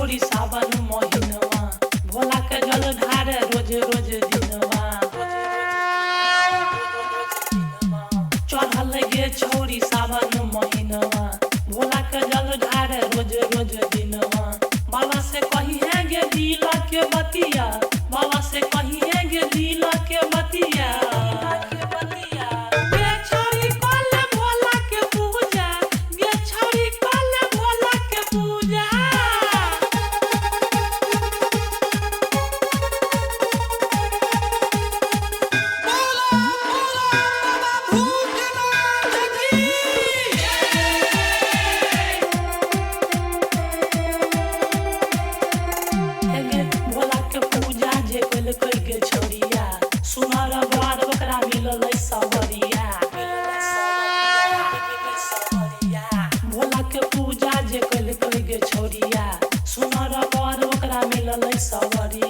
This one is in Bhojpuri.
छौरी सावन महिनवा भोला के जल ढारे रोज रोज दिनवा चढ़ल गे छौरी सावन महिनवा भोला के जल ढारे रोज रोज दिनवा बाबा से कही है गे दिल के बतिया बाबा से कही है गे दिल के बतिया छौरिया सुनर बर ओकरा मिलल सवरिया।